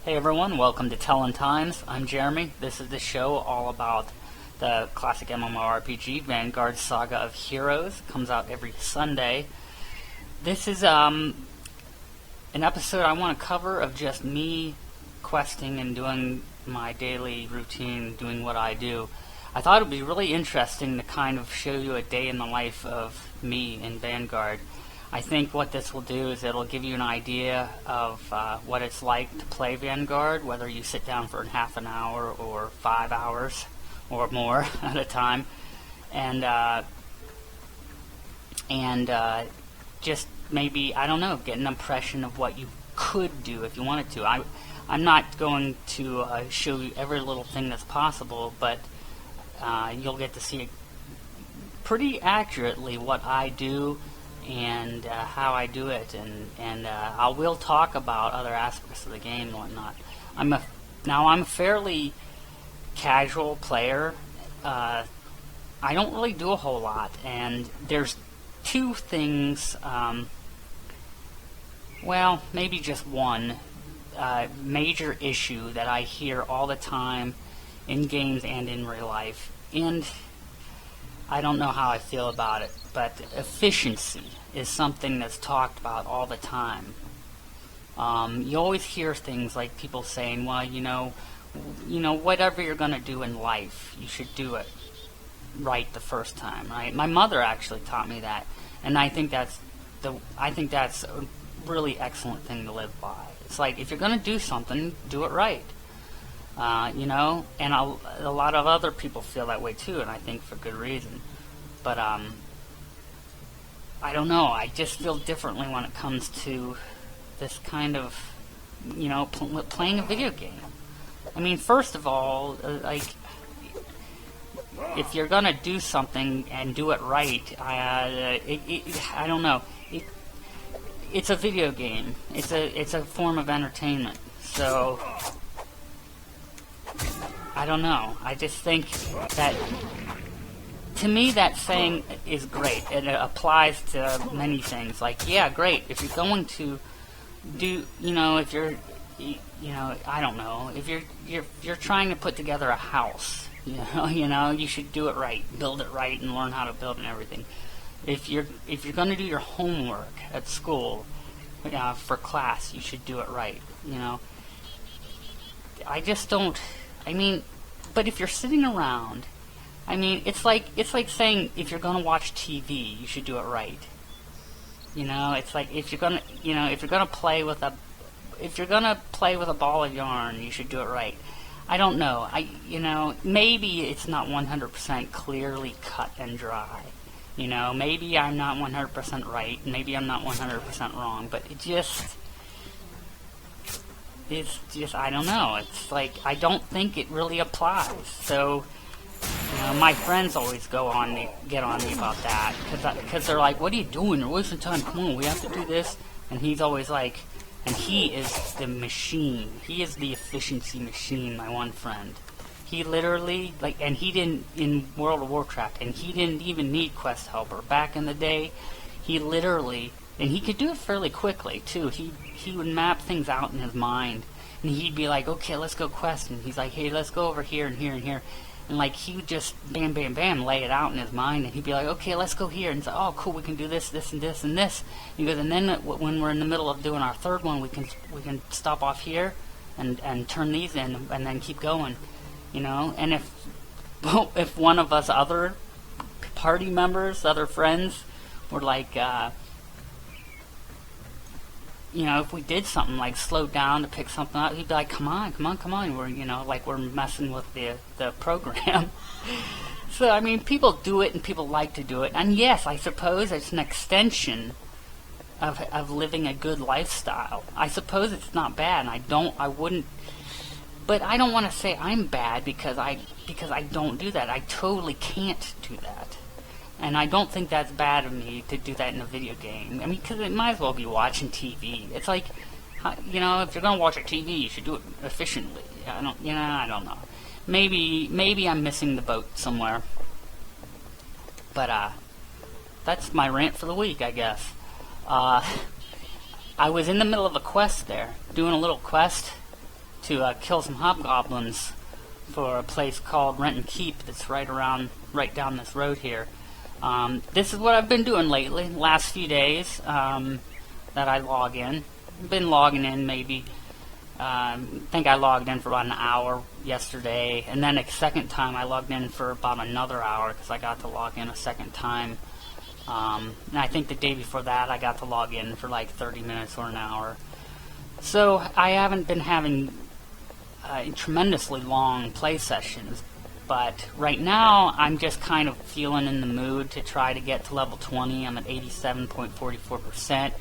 Hey everyone, welcome to Telon Times. I'm Jeremy. This is the show all about the classic MMORPG, Vanguard Saga of Heroes. It comes out every Sunday. This is an episode I want to cover of just me questing and doing my daily routine, doing what I do. I thought it would be really interesting to kind of show you a day in the life of me in Vanguard. I think what this will do is it'll give you an idea of what it's like to play Vanguard, whether you sit down for half an hour or 5 hours or more at a time, and just maybe, I don't know, get an impression of what you could do if you wanted to. I'm not going to show you every little thing that's possible, but you'll get to see pretty accurately what I do and how I do it, and I will talk about other aspects of the game and whatnot. I'm a fairly casual player. I don't really do a whole lot, and there's two things, well, maybe just one major issue that I hear all the time in games and in real life, and I don't know how I feel about it, but efficiency is something that's talked about all the time. You always hear things like people saying, well, you know, whatever you're going to do in life, you should do it right the first time, right? My mother actually taught me that, and I think that's a really excellent thing to live by. It's like, if you're going to do something, do it right. And a lot of other people feel that way too, and I think for good reason. But I don't know, I just feel differently when it comes to this kind of, playing a video game. I mean, first of all, if you're gonna do something and do it right, I don't know. It's a video game. It's a form of entertainment. So I don't know. I just think that, to me, that saying is great. It applies to many things. Like, yeah, great. If you're going to do, if you're, I don't know. If you're trying to put together a house, you should do it right, build it right, and learn how to build and everything. If you're going to do your homework at school, for class, you should do it right. I just don't. I mean, but if you're sitting around, I mean, it's like saying if you're gonna watch TV, you should do it right. It's like if you're gonna play with a ball of yarn, you should do it right. I don't know. Maybe it's not 100% clearly cut and dry. Maybe I'm not 100% right. Maybe I'm not 100% wrong. But it's just, I don't know. It's like, I don't think it really applies. So, my friends always get on me about that, because they're like, what are you doing? You're wasting time. Come on, we have to do this. And he's always like, and he is the machine. He is the efficiency machine, my one friend. He literally, and he didn't, in World of Warcraft, and he didn't even need Quest Helper. Back in the day, he literally, and he could do it fairly quickly, too. He would map things out in his mind, and he'd be like, okay, let's go quest, and he's like, hey, let's go over here and here and here. And he would just bam, bam, bam, lay it out in his mind, and he'd be like, okay, let's go here. And he's like, oh, cool, we can do this, this, and this, and this. And he goes, and then when we're in the middle of doing our third one, we can stop off here and turn these in, and then keep going. And if one of us other party members, other friends, were like, if we did something like slow down to pick something up, he'd be like, come on, we're messing with the program. So, I mean, people do it and people like to do it. And yes, I suppose it's an extension of living a good lifestyle. I suppose it's not bad, and I wouldn't, but I don't want to say I'm bad because I don't do that. I totally can't do that. And I don't think that's bad of me to do that in a video game. I mean, because it might as well be watching TV. It's like, if you're going to watch a TV, you should do it efficiently. I don't know. Maybe I'm missing the boat somewhere. But, that's my rant for the week, I guess. I was in the middle of a quest there, doing a little quest, to kill some hobgoblins for a place called Rent and Keep that's right down this road here. This is what I've been doing lately, last few days that I log in. I've been logging in maybe, I think I logged in for about an hour yesterday, and then a second time I logged in for about another hour because I got to log in a second time. And I think the day before that I got to log in for like 30 minutes or an hour. So I haven't been having tremendously long play sessions, but right now I'm just kind of feeling in the mood to try to get to level 20. I'm at 87.44%.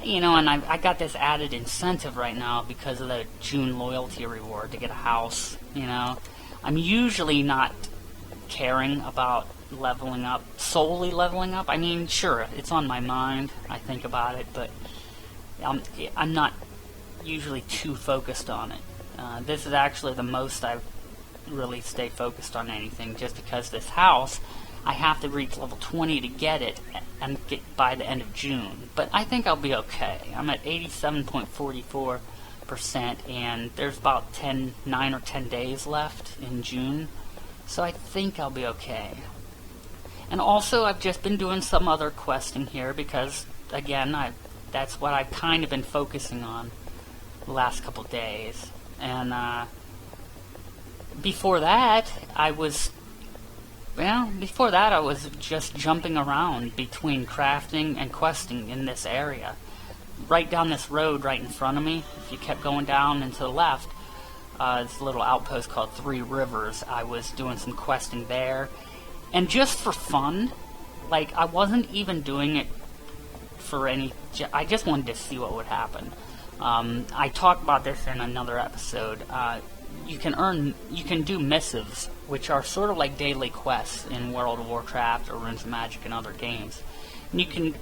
You know, and I got this added incentive right now because of the June loyalty reward to get a house. You know, I'm usually not caring about leveling up, solely leveling up. I mean, sure, it's on my mind, I think about it, but I'm not usually too focused on it. This is actually the most I've really stayed focused on anything, just because this house, I have to reach level 20 to get it, and get by the end of June. But I think I'll be okay. I'm at 87.44%, and there's about 9 or 10 days left in June, so I think I'll be okay. And also, I've just been doing some other questing here because, again, that's what I've kind of been focusing on the last couple days. And before that, I was just jumping around between crafting and questing in this area. Right down this road right in front of me, if you kept going down and to the left, there's a little outpost called 3 Rivers. I was doing some questing there. And just for fun, like, I wasn't even doing it for any... I just wanted to see what would happen. I talked about this in another episode. You can do missives, which are sort of like daily quests in World of Warcraft or Runes of Magic and other games. And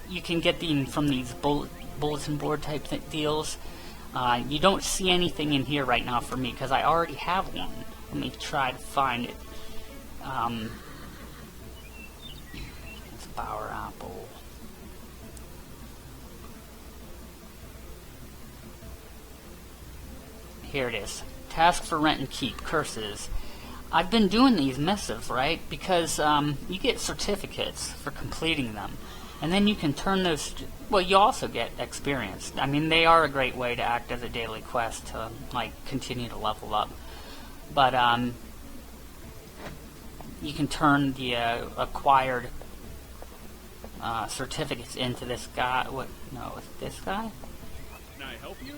you can get them from these bulletin board type deals. You don't see anything in here right now for me because I already have one. Let me try to find it. It's Bower Apple. Here it is. Task for Rent and Keep. Curses. I've been doing these missives, right? Because you get certificates for completing them. And then you can turn those... Well, you also get experience. I mean, they are a great way to act as a daily quest to, like, continue to level up. But, you can turn the acquired certificates into this guy. This guy? Can I help you?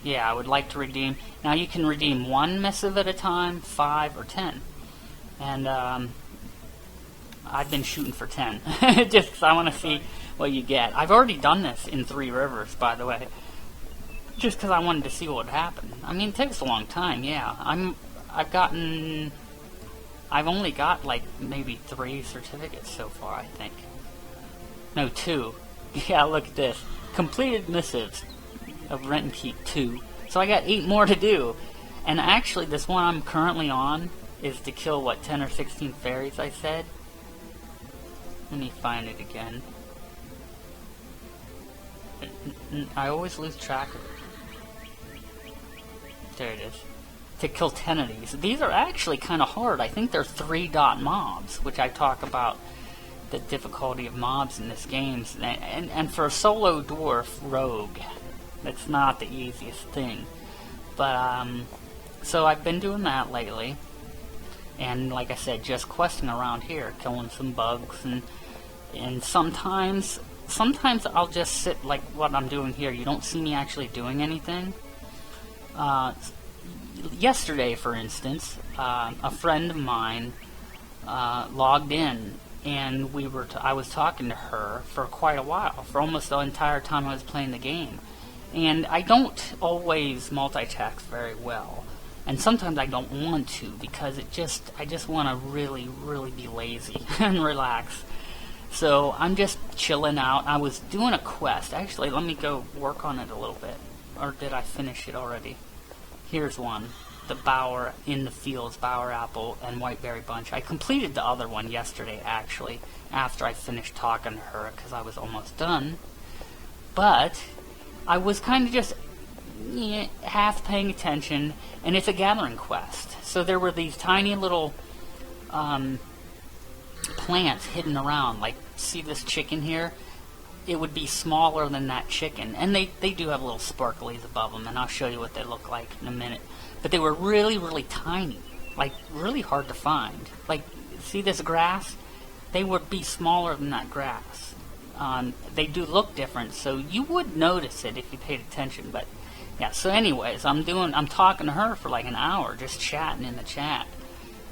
Yeah, I would like to redeem. Now you can redeem 1 missive at a time, 5, or 10. And I've been shooting for 10. Just because I want to see what you get. I've already done this in 3 Rivers, by the way. Just because I wanted to see what would happen. I mean, it takes a long time, yeah. I've only got, like, maybe 3 certificates so far, I think. No, 2. Yeah, look at this. Completed missives of Rent and Keep 2. So I got 8 more to do. And actually, this one I'm currently on is to kill, 10 or 16 fairies, I said? Let me find it again. I always lose track of it. There it is. To kill 10 of these. These are actually kind of hard. I think they're 3-dot mobs, which I talk about the difficulty of mobs in this game. And for a solo dwarf rogue, that's not the easiest thing. But, so I've been doing that lately. And like I said, just questing around here, killing some bugs, and sometimes I'll just sit like what I'm doing here. You don't see me actually doing anything. Yesterday, for instance, a friend of mine logged in, and I was talking to her for quite a while, for almost the entire time I was playing the game. And I don't always multitask very well, and sometimes I don't want to because I just want to really, really be lazy and relax. So I'm just chilling out. I was doing a quest. Actually, let me go work on it a little bit. Or did I finish it already? Here's one. The Bower in the Fields, Bower Apple, and Whiteberry Bunch. I completed the other one yesterday, actually, after I finished talking to her, because I was almost done. But I was kind of just half paying attention, and it's a gathering quest. So there were these tiny little plants hidden around. Like, see this chicken here? It would be smaller than that chicken. And they do have little sparklies above them, and I'll show you what they look like in a minute. But they were really, really tiny. Like, really hard to find. Like, see this grass? They would be smaller than that grass. They do look different, so you would notice it if you paid attention. But yeah, so anyways, I'm talking to her for like an hour, just chatting in the chat,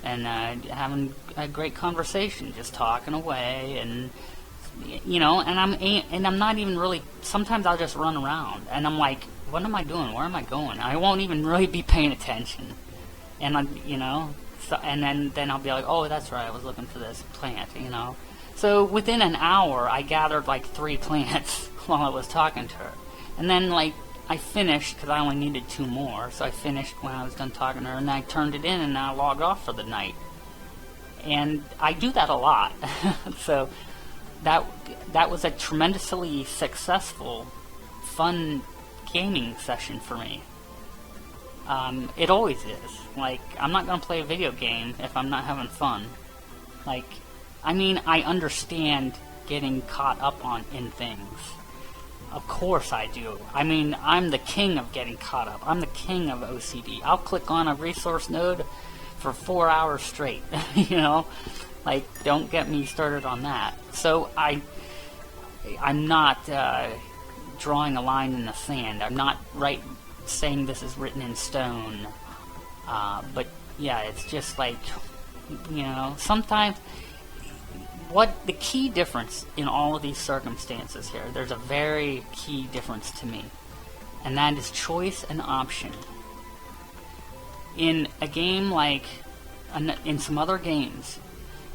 and having a great conversation, just talking away, and and I'm not even really. Sometimes I'll just run around, and I'm like, what am I doing? Where am I going? I won't even really be paying attention, and so, and then I'll be like, oh, that's right, I was looking for this plant, So within an hour, I gathered like 3 plants while I was talking to her. And then, like, I finished, because I only needed 2 more, so I finished when I was done talking to her, and I turned it in, and I logged off for the night. And I do that a lot. So that was a tremendously successful, fun gaming session for me. It always is. Like, I'm not going to play a video game if I'm not having fun. Like, I mean, I understand getting caught up in things. Of course I do. I mean, I'm the king of getting caught up. I'm the king of OCD. I'll click on a resource node for 4 hours straight, Like, don't get me started on that. So I'm not drawing a line in the sand. I'm not saying this is written in stone. But yeah, it's just like, sometimes what the key difference in all of these circumstances here, there's a very key difference to me, and that is choice and option. In a game like, in some other games,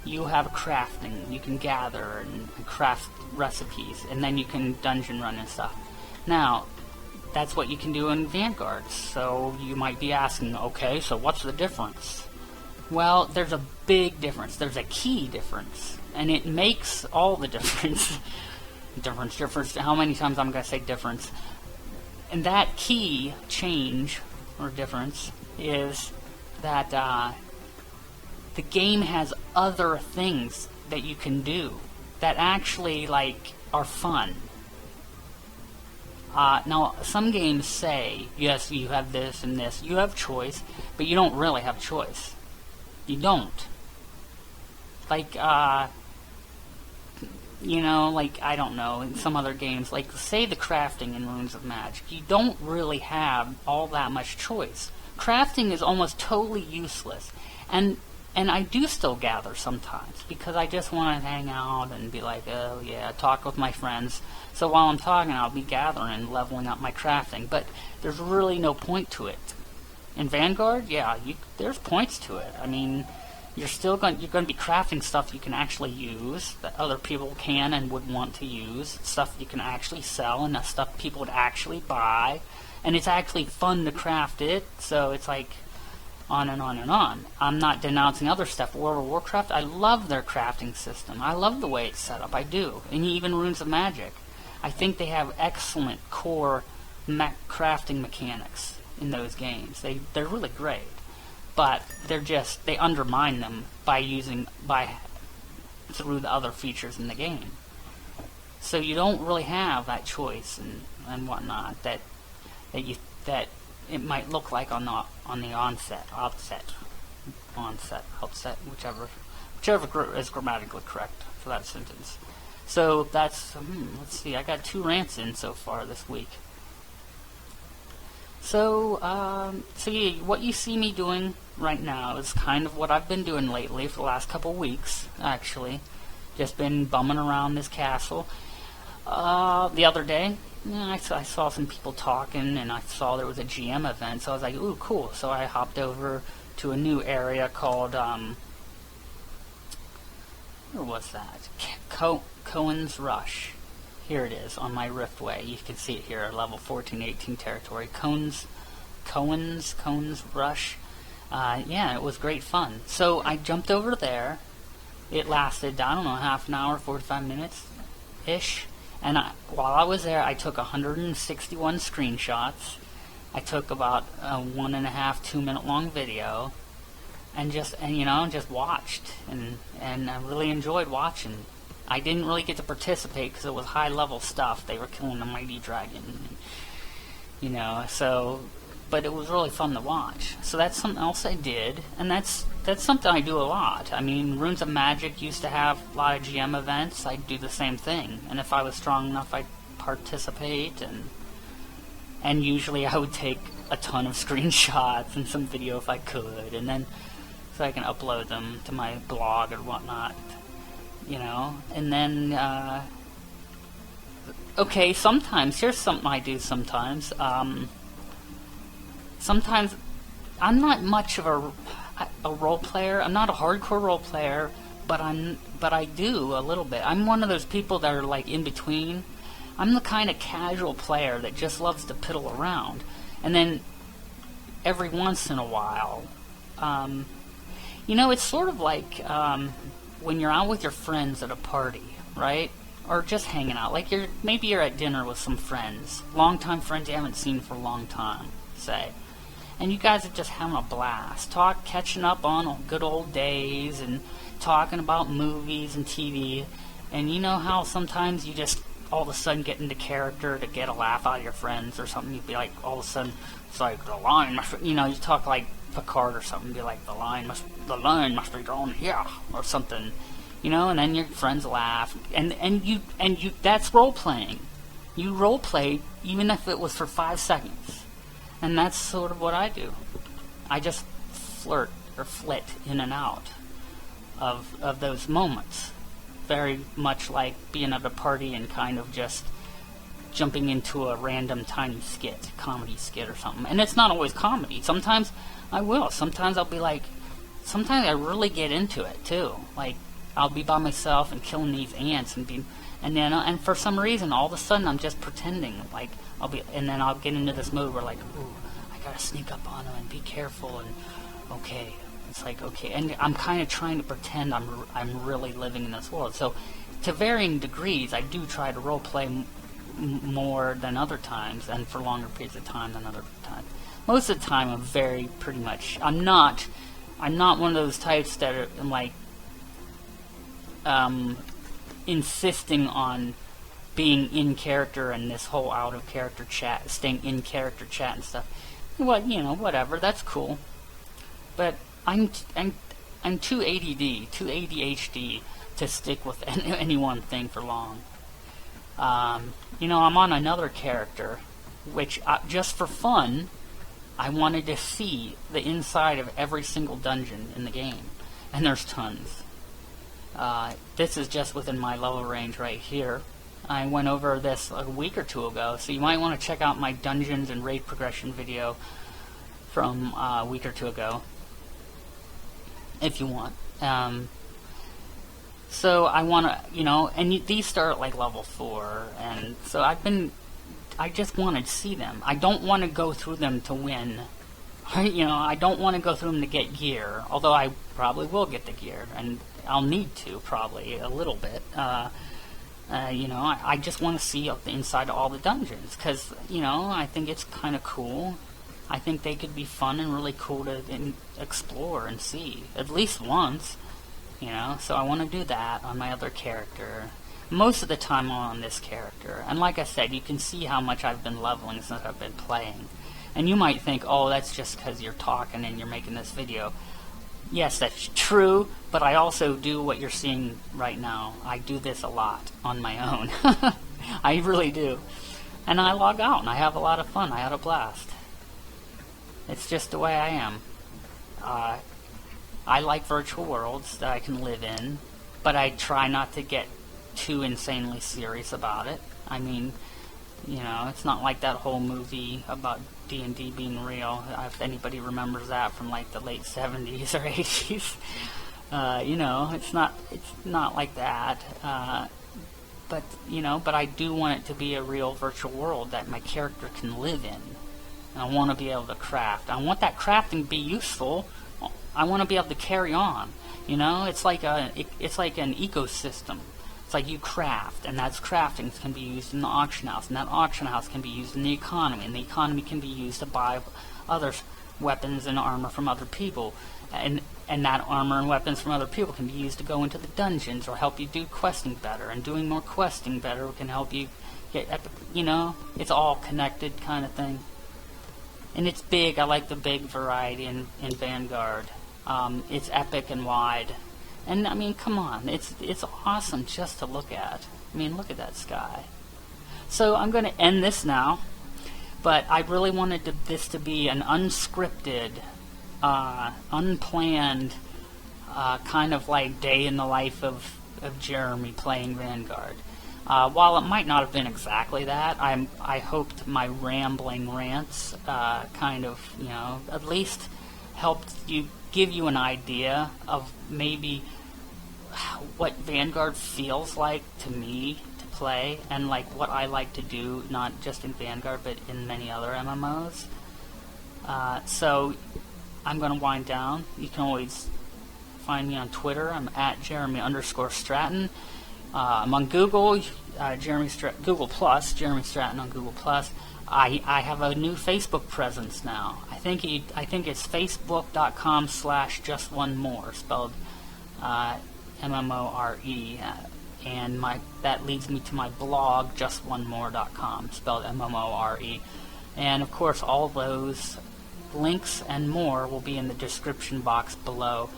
you have crafting, you can gather and craft recipes, and then you can dungeon run and stuff. Now, that's what you can do in Vanguard, so you might be asking, okay, so what's the difference? Well, there's a big difference. There's a key difference, and it makes all the difference. difference. How many times I'm going to say difference? And that key change, or difference, is that the game has other things that you can do that actually, like, are fun. Now, some games say, yes, you have this and this. You have choice, but you don't really have choice. You don't. Like, like, I don't know, in some other games, like, say the crafting in Runes of Magic, you don't really have all that much choice. Crafting is almost totally useless. And I do still gather sometimes, because I just want to hang out and be like, oh yeah, talk with my friends. So while I'm talking, I'll be gathering and leveling up my crafting, but there's really no point to it. In Vanguard, yeah, there's points to it. I mean, you're going to be crafting stuff you can actually use, that other people can and would want to use, stuff you can actually sell, and that stuff people would actually buy, and it's actually fun to craft it, so it's like, on and on and on. I'm not denouncing other stuff. World of Warcraft, I love their crafting system. I love the way it's set up. I do. And even Runes of Magic. I think they have excellent core crafting mechanics in those games. They're really great. But they undermine them through the other features in the game. So you don't really have that choice and whatnot that it might look like on the outset, whichever is grammatically correct for that sentence. So that's, let's see, I got 2 rants in so far this week. So yeah, what you see me doing right now is kind of what I've been doing lately for the last couple weeks, actually. Just been bumming around this castle. The other day, I saw some people talking, and I saw there was a GM event, so I was like, ooh, cool. So I hopped over to a new area called, where was that? Cohen's Rush. Here it is, on my Riftway. You can see it here, level 14-18 territory. Cohen's Rush. Yeah, it was great fun. So I jumped over there. It lasted, I don't know, half an hour, 45 minutes-ish. And while I was there, I took 161 screenshots, I took about a 1.5, 2 minute long video, and just watched, and I really enjoyed watching. I didn't really get to participate because it was high level stuff. They were killing the mighty dragon, so. But it was really fun to watch. So that's something else I did, and that's something I do a lot. I mean, Runes of Magic used to have a lot of GM events. I'd do the same thing, and if I was strong enough, I'd participate, and usually I would take a ton of screenshots and some video if I could, and then so I can upload them to my blog or whatnot, and then okay, sometimes here's something I do sometimes. Sometimes I'm not much of a role player. I'm not a hardcore role player, but I do a little bit. I'm one of those people that are like in between. I'm the kind of casual player that just loves to piddle around, and then every once in a while, it's sort of like when you're out with your friends at a party, right? Or just hanging out. Like maybe you're at dinner with some friends, longtime friends you haven't seen for a long time, say. And you guys are just having a blast, catching up on good old days, and talking about movies and TV. And you know how sometimes you just all of a sudden get into character to get a laugh out of your friends or something. You'd be like, all of a sudden, it's like the line must, you talk like Picard or something. Be like, the line must be drawn here or something, And then your friends laugh, and you that's role playing. You role play even if it was for 5 seconds. And that's sort of what I do. I just flit in and out of those moments. Very much like being at a party and kind of just jumping into a random tiny comedy skit or something. And it's not always comedy. Sometimes I will. Sometimes I'll be like, sometimes I really get into it too. Like, I'll be by myself and killing these ants and for some reason, all of a sudden I'm just pretending like and then I'll get into this mode where like, ooh, I gotta sneak up on them and be careful, and okay, it's like, okay, and I'm kind of trying to pretend I'm really living in this world. So, to varying degrees, I do try to role play more than other times, and for longer periods of time than other times. Most of the time, I'm not one of those types that are like insisting on being in character and this whole out of character chat, staying in character chat and stuff. Whatever, that's cool. But I'm too ADHD to stick with any one thing for long. I'm on another character, which just for fun, I wanted to see the inside of every single dungeon in the game, and there's tons. This is just within my level range right here. I went over this a week or two ago, so you might want to check out my dungeons and raid progression video from a week or two ago, if you want. So I want to, and these start at like level 4, and so I just want to see them. I don't want to go through them to win. I don't want to go through them to get gear, although I probably will get the gear, and I'll need to, probably, a little bit. I just want to see the inside of all the dungeons, because, I think it's kind of cool. I think they could be fun and really cool to explore and see, at least once, so I want to do that on my other character. Most of the time I'm on this character, and like I said, you can see how much I've been leveling since I've been playing. And you might think, oh, that's just because you're talking and you're making this video. Yes, that's true, but I also do what you're seeing right now. I do this a lot on my own. I really do. And I log out, and I have a lot of fun. I had a blast. It's just the way I am. I like virtual worlds that I can live in, but I try not to get too insanely serious about it. I mean, it's not like that whole movie about D&D being real, if anybody remembers that from like the late 70s or 80s. It's not like that. But I do want it to be a real virtual world that my character can live in. And I want to be able to craft. I want that crafting to be useful. I want to be able to carry on. It's like an ecosystem. It's like you craft, and that's crafting can be used in the auction house, and that auction house can be used in the economy, and the economy can be used to buy other weapons and armor from other people, and that armor and weapons from other people can be used to go into the dungeons or help you do questing better, and doing more questing better can help you get epic, you know, it's all connected kind of thing. And it's big. I like the big variety in Vanguard. It's epic and wide. And, I mean, come on. It's awesome just to look at. I mean, look at that sky. So I'm going to end this now. But I really wanted this to be an unscripted, unplanned, kind of like day in the life of Jeremy playing Vanguard. While it might not have been exactly that, I hoped my rambling rants kind of, you know, at least helped give you an idea of maybe what Vanguard feels like to me to play, and like what I like to do, not just in Vanguard but in many other MMOs. So I'm going to wind down. You can always find me on Twitter. I'm at Jeremy_Stratton. I'm on Google, Google Plus, Jeremy Stratton on Google Plus. I have a new Facebook presence now. I think it's facebook.com/justonemore, spelled MMORE, and that leads me to my blog, justonemore.com, spelled MMORE. And of course, all those links and more will be in the description box below.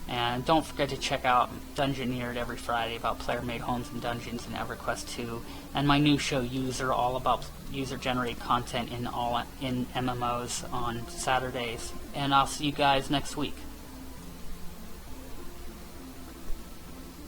And don't forget to check out Dungeoneered every Friday about player-made homes and dungeons in EverQuest 2, and my new show User, all about user-generated content in MMOs on Saturdays. And I'll see you guys next week.